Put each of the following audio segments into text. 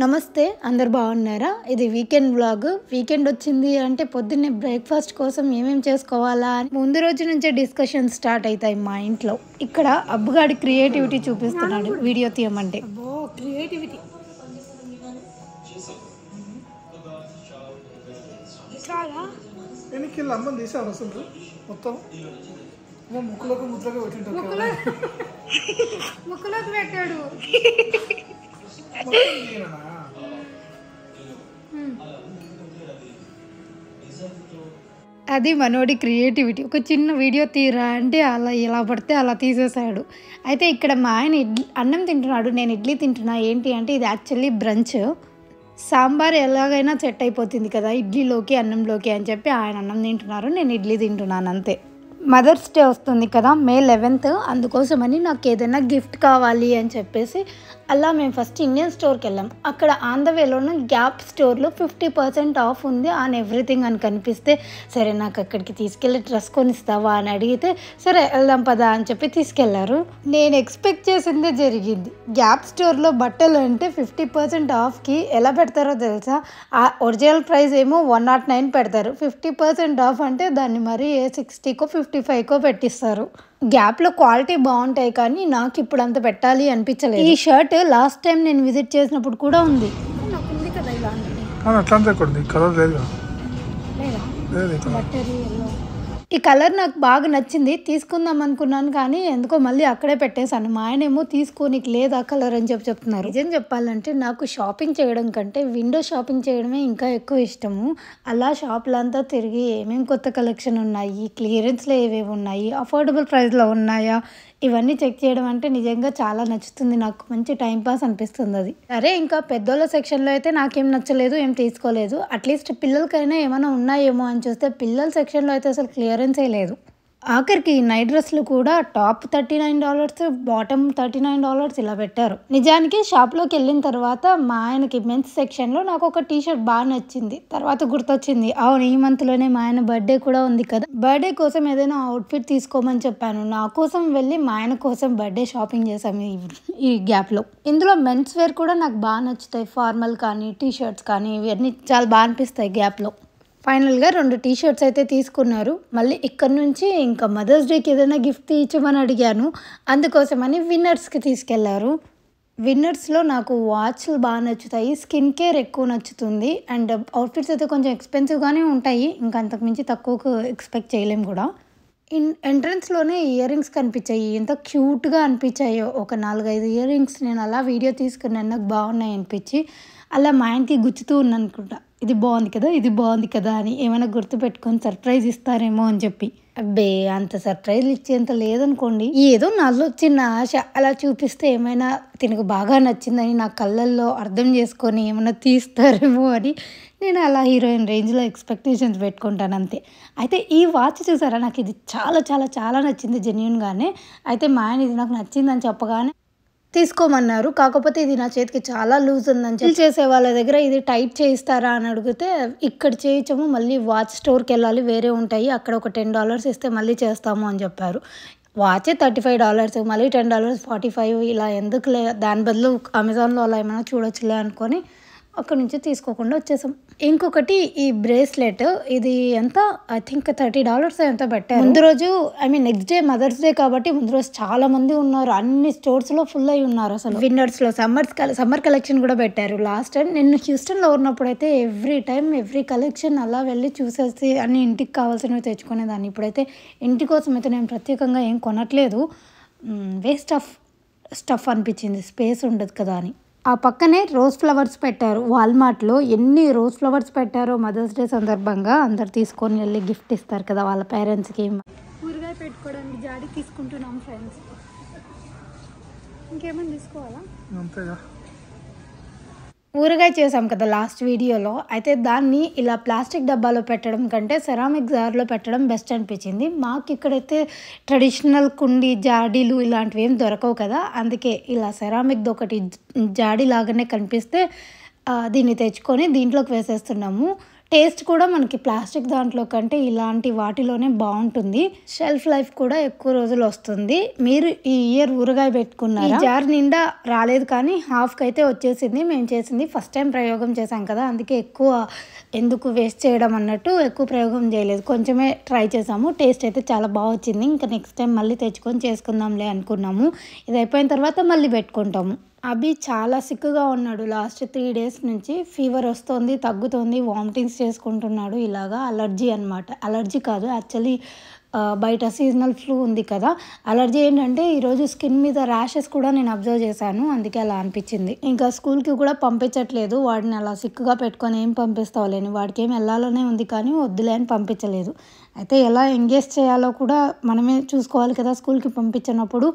నమస్తే అందరు బాగున్నారా? ఇది వీకెండ్ వ్లాగ్. వీకెండ్ వచ్చింది అంటే పొద్దున్నే బ్రేక్ఫాస్ట్ కోసం ఏమేం చేసుకోవాలా అని ముందు రోజు నుంచే డిస్కషన్ స్టార్ట్ అవుతాయి మా ఇంట్లో. ఇక్కడ అబ్బుగాడి క్రియేటివిటీ చూపిస్తున్నాడు వీడియో తీయమంటే. క్రియేటివిటీ చాలా వెనక్కి అమ్మని తీసాడు అసలు మొత్తం ముక్కులోకి ముద్రగా పెట్టింటాడు. ముక్కులోకి పెట్టాడు. అది మనోడి క్రియేటివిటీ. ఒక చిన్న వీడియో తీరా అంటే అలా ఎలా పడితే అలా తీసేసాడు. అయితే ఇక్కడ మా ఆయన అన్నం తింటున్నాడు, నేను ఇడ్లీ తింటున్నా. ఏంటి అంటే ఇది యాక్చువల్లీ బ్రంచ్. సాంబార్ ఎలాగైనా సెట్ అయిపోతుంది కదా ఇడ్లీలోకి అన్నంలోకి అని చెప్పి ఆయన అన్నం తింటున్నారు, నేను ఇడ్లీ తింటున్నాను అంతే. మదర్స్ డే వస్తుంది కదా May 11th, అందుకోసమని నాకు ఏదైనా గిఫ్ట్ కావాలి అని చెప్పేసి అలా మేము ఫస్ట్ ఇండియన్ స్టోర్కి వెళ్ళాం. అక్కడ ఆన్ ద వేలోనే గ్యాప్ స్టోర్లో 50% ఆఫ్ ఉంది ఆన్ ఎవ్రీథింగ్ అని కనిపిస్తే, సరే నాకు అక్కడికి తీసుకెళ్ళి డ్రెస్ కొనిస్తావా అని అడిగితే సరే వెళ్దాం పదా అని చెప్పి తీసుకెళ్లారు. నేను ఎక్స్పెక్ట్ చేసిందే జరిగింది. గ్యాప్ స్టోర్లో బట్టలు అంటే 50% ఆఫ్కి ఎలా పెడతారో తెలుసా? ఆ ఒరిజినల్ ప్రైస్ ఏమో 109 పెడతారు, 50% ఆఫ్ అంటే దాన్ని మరి 60కో 55కో పెట్టిస్తారు. గ్యాప్లో క్వాలిటీ బాగుంటాయి కానీ నాకు ఇప్పుడు అంత పెట్టాలి అనిపించలేదు. ఈ షర్ట్ లాస్ట్ టైం నేను విజిట్ చేసినప్పుడు కూడా ఉంది. నాకు ఉంది కదా ఇలాంటిది, కలర్ లేదు ఈ కలర్ నాకు బాగా నచ్చింది, తీసుకుందాం అనుకున్నాను కానీ ఎందుకో మళ్ళీ అక్కడే పెట్టేశాను. మా ఆయనేమో తీసుకోనికి లేదు ఆ కలర్ అని చెప్తున్నారు. నిజం చెప్పాలంటే నాకు షాపింగ్ చేయడం కంటే విండో షాపింగ్ చేయడమే ఇంకా ఎక్కువ ఇష్టము. అలా షాపులంతా తిరిగి ఏమేమి కొత్త కలెక్షన్ ఉన్నాయి, క్లియరెన్స్లో ఏవేవి ఉన్నాయి, అఫోర్డబుల్ ప్రైస్లో ఉన్నాయా, ఇవన్నీ చెక్ చేయడం అంటే నిజంగా చాలా నచ్చుతుంది. నాకు మంచి టైంపాస్ అనిపిస్తుంది అది. అరే ఇంకా పెద్దోళ్ళ సెక్షన్లో అయితే నాకేం నచ్చలేదు, ఏం తీసుకోలేదు. అట్లీస్ట్ పిల్లలకైనా ఏమైనా ఉన్నాయేమో అని చూస్తే పిల్లల సెక్షన్లో అయితే అసలు క్లియరెన్సే లేదు. ఆఖరికి నైట్ డ్రెస్లు కూడా టాప్ $39, బాటమ్ $39 ఇలా పెట్టారు. నిజానికి షాప్లోకి వెళ్ళిన తర్వాత మా ఆయనకి మెన్స్ సెక్షన్లో నాకు ఒక టీషర్ట్ బాగా నచ్చింది. తర్వాత గుర్తొచ్చింది, అవును ఈ మంత్లోనే మా ఆయన బర్త్డే కూడా ఉంది కదా, బర్త్డే కోసం ఏదైనా అవుట్ఫిట్ తీసుకోమని చెప్పాను. నా కోసం వెళ్ళి మా ఆయన కోసం బర్త్డే షాపింగ్ చేశాము ఈ గ్యాప్లో. ఇందులో మెన్స్ వేర్ కూడా నాకు బాగా నచ్చుతాయి, ఫార్మల్ కానీ టీషర్ట్స్ కానీ ఇవన్నీ చాలా బాగా అనిపిస్తాయి గ్యాప్లో. ఫైనల్గా 2 టీషర్ట్స్ అయితే తీసుకున్నారు. మళ్ళీ ఇక్కడ నుంచి ఇంకా మదర్స్ డేకి ఏదైనా గిఫ్ట్ ఇచ్చమని అడిగాను, అందుకోసమని విన్నర్స్కి తీసుకెళ్లారు. విన్నర్స్లో నాకు వాచ్లు బాగా నచ్చుతాయి, స్కిన్ కేర్ ఎక్కువ నచ్చుతుంది, అండ్ అవుట్ఫిట్స్ అయితే కొంచెం ఎక్స్పెన్సివ్గానే ఉంటాయి, ఇంకా అంతకుమించి తక్కువకు ఎక్స్పెక్ట్ చేయలేము కూడా. ఎంట్రన్స్లోనే ఇయర్ రింగ్స్ కనిపించాయి, ఎంత క్యూట్గా అనిపించాయో. ఒక 4-5 ఇయర్ రింగ్స్ నేను అలా వీడియో తీసుకున్నాను, నాకు బాగున్నాయి అనిపించి అలా మా ఆయనకి గుచ్చుతూ ఉన్నాను అనుకుంటా, ఇది బాగుంది కదా ఇది బాగుంది కదా అని, ఏమైనా గుర్తు పెట్టుకొని సర్ప్రైజ్ ఇస్తారేమో అని చెప్పి. అబ్బే అంత సర్ప్రైజ్లు ఇచ్చేంత లేదనుకోండి, ఏదో నాలో చిన్న ఆశ అలా చూపిస్తే ఏమైనా తినకు బాగా నచ్చిందని నా కళ్ళల్లో అర్థం చేసుకొని ఏమైనా తీస్తారేమో అని నేను అలా హీరోయిన్ రేంజ్లో ఎక్స్పెక్టేషన్స్ పెట్టుకుంటాను అంతే. అయితే ఈ వాచ్ చూసారా, నాకు ఇది చాలా చాలా చాలా నచ్చింది జెన్యూన్గానే. అయితే మా ఆయన ఇది నాకు నచ్చిందని చెప్పగానే తీసుకోమన్నారు. కాకపోతే ఇది నా చేతికి చాలా లూజ్ ఉందని చెప్పి చేసే వాళ్ళ దగ్గర ఇది టైట్ చేయిస్తారా అని అడిగితే ఇక్కడ చేయించము, మళ్ళీ వాచ్ స్టోర్కి వెళ్ళాలి, వేరే ఉంటాయి, అక్కడ ఒక $10 ఇస్తే మళ్ళీ చేస్తాము అని చెప్పారు. వాచే $35, మళ్ళీ $10 45 ఇలా ఎందుకులే, దాని బదులు అమెజాన్లో అలా ఏమైనా చూడొచ్చులే అనుకొని అక్కడ నుంచి తీసుకోకుండా వచ్చేసాం. ఇంకొకటి ఈ బ్రేస్లెట్, ఇది ఎంత ఐ థింక్ $30 ఎంత పెట్టారు. ముందు రోజు నెక్స్ట్ డే మదర్స్ డే కాబట్టి ముందు రోజు చాలా మంది ఉన్నారు, అన్ని స్టోర్స్లో ఫుల్ అయి ఉన్నారు. అసలు విన్నర్స్లో సమ్మర్ కలెక్షన్ కూడా పెట్టారు. లాస్ట్ టైం నేను హ్యూస్టన్లో ఉన్నప్పుడు అయితే ఎవ్రీ కలెక్షన్ అలా వెళ్ళి చూసేసి అన్ని ఇంటికి కావాల్సినవి తెచ్చుకునేదాన్ని. ఇప్పుడైతే ఇంటి కోసం అయితే నేను ప్రత్యేకంగా ఏం కొనట్లేదు, వేస్ట్ ఆఫ్ స్టఫ్ అనిపించింది, స్పేస్ ఉండదు కదా అని. ఆ పక్కనే రోజ్ ఫ్లవర్స్ పెట్టారు. వాల్మార్ట్లో ఎన్ని రోజ్ ఫ్లవర్స్ పెట్టారో మదర్స్ డే సందర్భంగా. అందరు తీసుకొని వెళ్ళి గిఫ్ట్ ఇస్తారు కదా వాళ్ళ పేరెంట్స్కి. ఊరగాయ పెట్టుకోవడానికి జాడి తీసుకుంటున్నాం ఫ్రెండ్స్. ఇంకేమైనా తీసుకోవాలా? అంతేగా. ఊరగాయ చేసాం కదా లాస్ట్ వీడియోలో, అయితే దాన్ని ఇలా ప్లాస్టిక్ డబ్బాలో పెట్టడం కంటే సెరామిక్ జార్లో పెట్టడం బెస్ట్ అనిపించింది. మాకు ఇక్కడైతే ట్రెడిషనల్ కుండి జాడీలు ఇలాంటివి ఏం దొరకవు కదా, అందుకే ఇలా సెరామిక్ది ఒకటి జాడీ లాగానే కనిపిస్తే దీన్ని తెచ్చుకొని దీంట్లోకి వేసేస్తున్నాము. టేస్ట్ కూడా మనకి ప్లాస్టిక్ దాంట్లో కంటే ఇలాంటి వాటిలోనే బాగుంటుంది. షెల్ఫ్ లైఫ్ కూడా ఎక్కువ రోజులు వస్తుంది. మీరు ఈ ఇయర్ ఊరగాయ పెట్టుకున్నారా? ఈ జార్ నిండా రాలేదు కానీ హాఫ్కి అయితే వచ్చేసింది. మేము చేసింది ఫస్ట్ టైం ప్రయోగం చేసాం కదా, అందుకే ఎక్కువ ఎందుకు వేస్ట్ చేయడం అన్నట్టు ఎక్కువ ప్రయోగం చేయలేదు, కొంచెమే ట్రై చేసాము. టేస్ట్ అయితే చాలా బాగా వచ్చింది. ఇంకా నెక్స్ట్ టైం మళ్ళీ తెచ్చుకొని చేసుకుందాంలే అనుకున్నాము. ఇది అయిపోయిన తర్వాత మళ్ళీ పెట్టుకుంటాము. అభి చాలా సిక్కుగా ఉన్నాడు. లాస్ట్ 3 days నుంచి ఫీవర్ వస్తుంది, తగ్గుతుంది, వామిటింగ్స్ చేసుకుంటున్నాడు. ఇలాగా అలర్జీ అనమాట. అలర్జీ కాదు యాక్చువల్లీ, బయట సీజనల్ ఫ్లూ ఉంది కదా. అలర్జీ ఏంటంటే ఈరోజు స్కిన్ మీద ర్యాషెస్ కూడా నేను అబ్జర్వ్ చేశాను, అందుకే అలా అనిపించింది. ఇంకా స్కూల్కి కూడా పంపించట్లేదు. వాడిని అలా సిక్కుగా పెట్టుకొని ఏం పంపిస్తావులేని, వాడికి ఏం వెళ్ళాలనే ఉంది కానీ వద్దులే అని పంపించలేదు. అయితే ఎలా ఎంగేజ్ చేయాలో కూడా మనమే చూసుకోవాలి కదా. స్కూల్కి పంపించినప్పుడు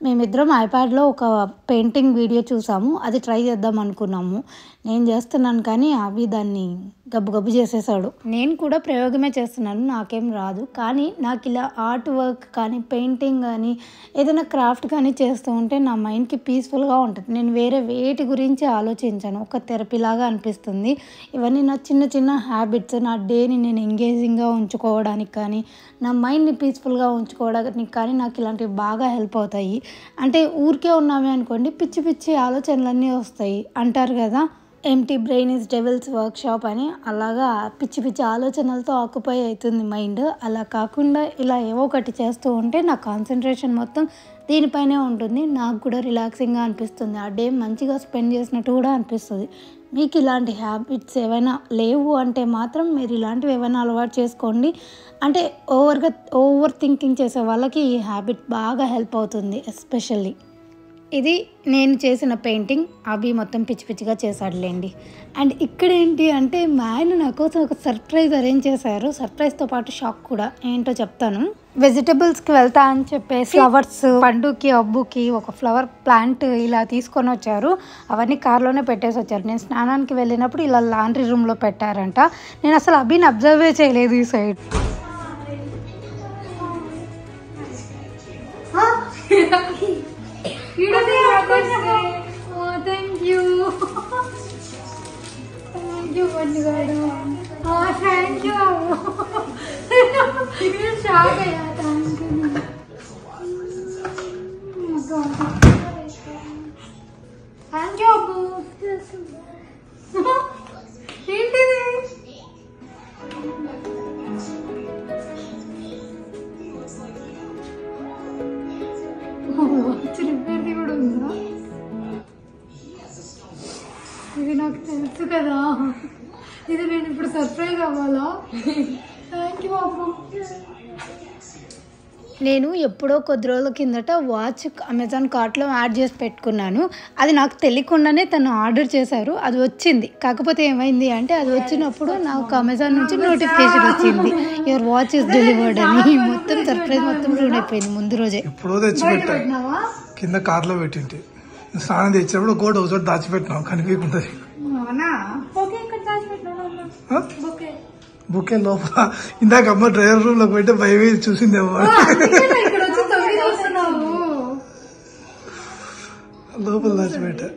మేమిద్దరం ఐప్యాడ్లో ఒక పెయింటింగ్ వీడియో చూసాము, అది ట్రై చేద్దాం అనుకున్నాము. నేను చేస్తున్నాను కానీ అవి దాన్ని గబ్బు చేసేసాడు. నేను కూడా ప్రయోగమే చేస్తున్నాను, నాకేం రాదు. కానీ నాకు ఇలా ఆర్ట్ వర్క్ కానీ పెయింటింగ్ కానీ ఏదైనా క్రాఫ్ట్ కానీ చేస్తూ ఉంటే నా మైండ్కి పీస్ఫుల్గా ఉంటుంది. నేను వేరే వేటి గురించి ఆలోచించాను, ఒక థెరపీలాగా అనిపిస్తుంది. ఇవన్నీ నా చిన్న చిన్న హ్యాబిట్స్, నా డేని నేను ఎంగేజింగ్గా ఉంచుకోవడానికి కానీ నా మైండ్ని పీస్ఫుల్గా ఉంచుకోవడానికి కానీ నాకు ఇలాంటివి బాగా హెల్ప్ అవుతాయి. అంటే ఊరికే ఉన్నామే అనుకోండి, పిచ్చి పిచ్చి ఆలోచనలన్నీ వస్తాయి అంటారు కదా, empty brain is devils workshop అని. అలాగా పిచ్చి పిచ్చి ఆలోచనలతో ఆక్యుపై అవుతుంది మైండ్. అలా కాకుండా ఇలా ఏవో ఒకటి చేస్తూ ఉంటే నా కాన్సన్ట్రేషన్ మొత్తం దీనిపైనే ఉంటుంది. నాకు కూడా రిలాక్సింగ్గా అనిపిస్తుంది, ఆ డే మంచిగా స్పెండ్ చేసినట్టు కూడా అనిపిస్తుంది. మీకు ఇలాంటి హ్యాబిట్స్ ఏవైనా లేవు అంటే మాత్రం మీరు ఇలాంటివి ఏమైనా అలవాటు చేసుకోండి. అంటే ఓవర్ థింకింగ్ చేసే వాళ్ళకి ఈ హ్యాబిట్ బాగా హెల్ప్ అవుతుంది. ఎస్పెషల్లీ ఇది నేను చేసిన పెయింటింగ్, అవి మొత్తం పిచ్చి పిచ్చిగా చేశాడులేండి. అండ్ ఇక్కడ ఏంటి అంటే మా ఆయన నా కోసం ఒక సర్ప్రైజ్ అరేంజ్ చేశారు. సర్ప్రైజ్తో పాటు షాక్ కూడా, ఏంటో చెప్తాను. వెజిటబుల్స్కి వెళ్తా అని చెప్పేసి ఫ్లవర్స్, పండుకి అబ్బుకి ఒక ఫ్లవర్ ప్లాంట్ ఇలా తీసుకొని వచ్చారు. అవన్నీ కార్లోనే పెట్టేసి వచ్చారు. నేను స్నానానికి వెళ్ళినప్పుడు ఇలా లాండ్రీ రూమ్లో పెట్టారంట. నేను అసలు అభిని అబ్జర్వే చేయలేదు ఈ సైడ్. కూడా ఉందా? ఇది నాకు తెలుసు కదా, ఇది నేను ఇప్పుడు సర్ప్రైజ్ అవ్వాలా? థ్యాంక్ యూ బాబు. నేను ఎప్పుడో కొద్ది రోజుల కిందట వాచ్ అమెజాన్ కార్ట్లో యాడ్ చేసి పెట్టుకున్నాను. అది నాకు తెలియకుండానే తను ఆర్డర్ చేశారు, అది వచ్చింది. కాకపోతే ఏమైంది అంటే అది వచ్చినప్పుడు నాకు అమెజాన్ నుంచి నోటిఫికేషన్ వచ్చింది, యువర్ వాచ్ ఇస్ డెలివర్డ్ అని. మొత్తం సర్ప్రైజ్ మొత్తం రూన్ అయిపోయింది ముందు రోజే. ఎప్పుడో తెచ్చి పెట్టినావా? కింద కార్లో పెట్టింటి. స్నానం తెచ్చినప్పుడు గోడ ఒకచోట దాచిపెట్టినావు, కనిపించకుండా. బుకే లోపల ఇందాక అమ్మ డ్రైవర్ రూమ్ లో పెట్టి భయమే చూసిందేమో, లోపల దాచిపెట్టా.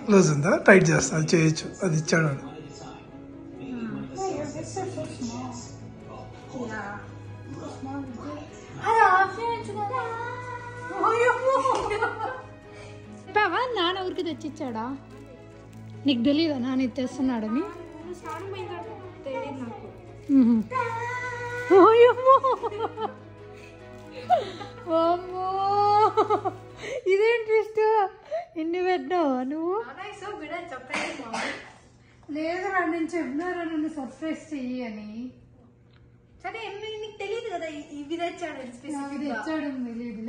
క్లోజ్ ఉందా? టైట్ చేస్తా, అది చేయొచ్చు. అది ఇచ్చాడు వాడు. నాన్న ఊరికి తెచ్చిచ్చాడా? నీకు తెలీదా నాన్న ఇది తెస్తున్నాడని? ఇదేం ట్విస్ట్, ఇన్ని పెట్టినావా నువ్వు? లేదురా నేను చెప్పినారా నన్ను సర్ప్రైజ్ చెయ్యి అని. సరే నీకు తెలియదు కదా ఇవి తెచ్చాడని. తెచ్చాడని తెలియదు.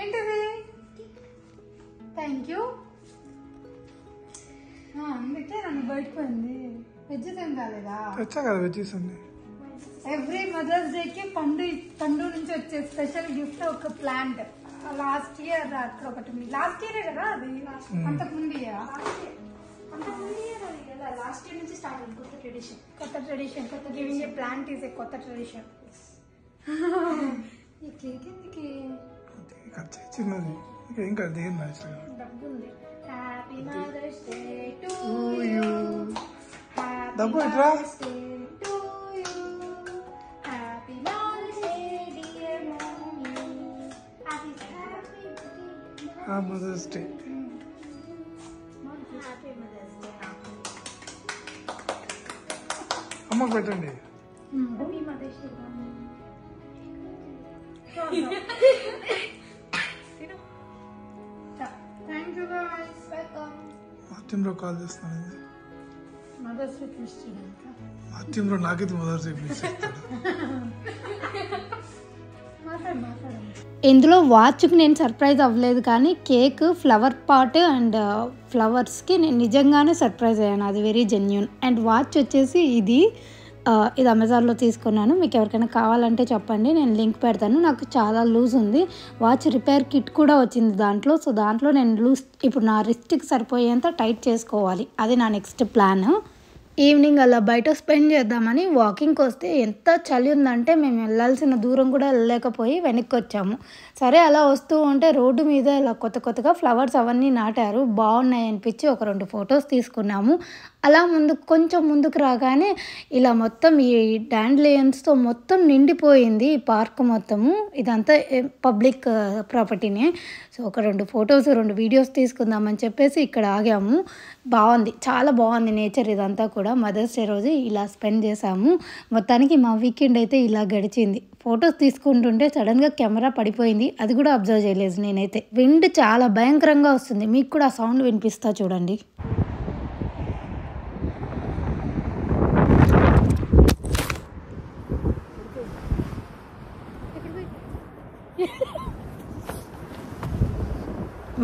ఏంటిది? Thank you. అందుకే నన్ను బయటపోయింది. వెజ్జెస్ ఏం కాలేదా? తెచ్చా కదా వెజ్జెస్ అన్ని. ఎవ్రీ మదర్స్ డేకి పండు నుంచి వచ్చే స్పెషల్ గిఫ్ట్ ఒక ప్లాంట్. లాస్ట్ ఇయర్ అక్కడ ఒకటి ఉంది. లాస్ట్ ఇయరే కదా అది? అంతకుముందు లాస్ట్ ఇయర్ నుంచి స్టార్ట్ అయింది కొత్త ట్రెడిషన్. కొత్త giving a plant is a కొత్త ట్రెడిషన్. ఈ కేక్ ఎందుకు? చిన్నది ఏం కాదు, ఏం డబ్బు ఉంది. హ్యాపీ డబ్బు ఇట్రా మదర్స్ డే అమ్మకు పెట్టండి. మార్టిన్ కాల్ చేస్తాను. మార్టిన్ నాకైతే మదర్స్ డే ప్లీజ్ చెప్తాడు. ఇందులో వాచ్కి నేను సర్ప్రైజ్ అవ్వలేదు, కానీ కేక్, ఫ్లవర్ పాట్ అండ్ ఫ్లవర్స్కి నేను నిజంగానే సర్ప్రైజ్ అయ్యాను. అది వెరీ జెన్యూన్. అండ్ వాచ్ వచ్చేసి ఇది అమెజాన్లో తీసుకున్నాను. మీకు ఎవరికైనా కావాలంటే చెప్పండి, నేను లింక్ పెడతాను. నాకు చాలా లూజ్ ఉంది. వాచ్ రిపేర్ కిట్ కూడా వచ్చింది దాంట్లో. సో దాంట్లో నేను లూజ్ ఇప్పుడు నా రిస్ట్కి సరిపోయేంత టైట్ చేసుకోవాలి. అది నా నెక్స్ట్ ప్లాన్. ఈవినింగ్ అలా బయట స్పెండ్ చేద్దామని వాకింగ్కి వస్తే ఎంత చలి ఉందంటే మేము వెళ్ళాల్సిన దూరం కూడా వెళ్ళలేకపోయి వెనక్కి వచ్చాము. సరే అలా వస్తూ ఉంటే రోడ్డు మీద ఇలా కొత్తగా ఫ్లవర్స్ అవన్నీ నాటారు. బాగున్నాయి అనిపించి ఒక 2 ఫొటోస్ తీసుకున్నాము. అలా కొంచెం ముందుకు రాగానే ఇలా మొత్తం ఈ డాండ్లియన్స్తో మొత్తం నిండిపోయింది ఈ పార్క్ మొత్తము. ఇదంతా పబ్లిక్ ప్రాపర్టీనే. సో ఒక 2 ఫొటోస్ 2 వీడియోస్ తీసుకుందామని చెప్పేసి ఇక్కడ ఆగాము. బాగుంది, చాలా బాగుంది నేచర్ ఇదంతా కూడా. మదర్స్ డే రోజు ఇలా స్పెండ్ చేసాము. మొత్తానికి మా వీకెండ్ అయితే ఇలా గడిచింది. ఫొటోస్ తీసుకుంటుంటే సడన్గా కెమెరా పడిపోయింది. అది కూడా అబ్జర్వ్ చేయలేదు నేనైతే. విండ్ చాలా భయంకరంగా వస్తుంది. మీకు కూడా ఆ సౌండ్ వినిపిస్తా చూడండి.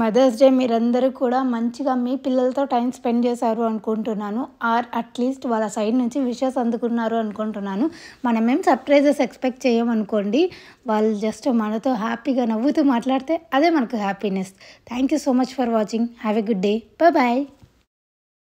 మదర్స్ డే మీరందరూ కూడా మంచిగా మీ పిల్లలతో టైం స్పెండ్ చేశారు అనుకుంటున్నాను. ఆర్ అట్లీస్ట్ వాళ్ళ సైడ్ నుంచి విషెస్ అందుకున్నారు అనుకుంటున్నాను. మనమేం సర్ప్రైజెస్ ఎక్స్పెక్ట్ చేయమనుకోండి, వాళ్ళు జస్ట్ మనతో హ్యాపీగా నవ్వుతూ మాట్లాడితే అదే మనకు happiness. Thank you so much for watching. Have a good day. Bye.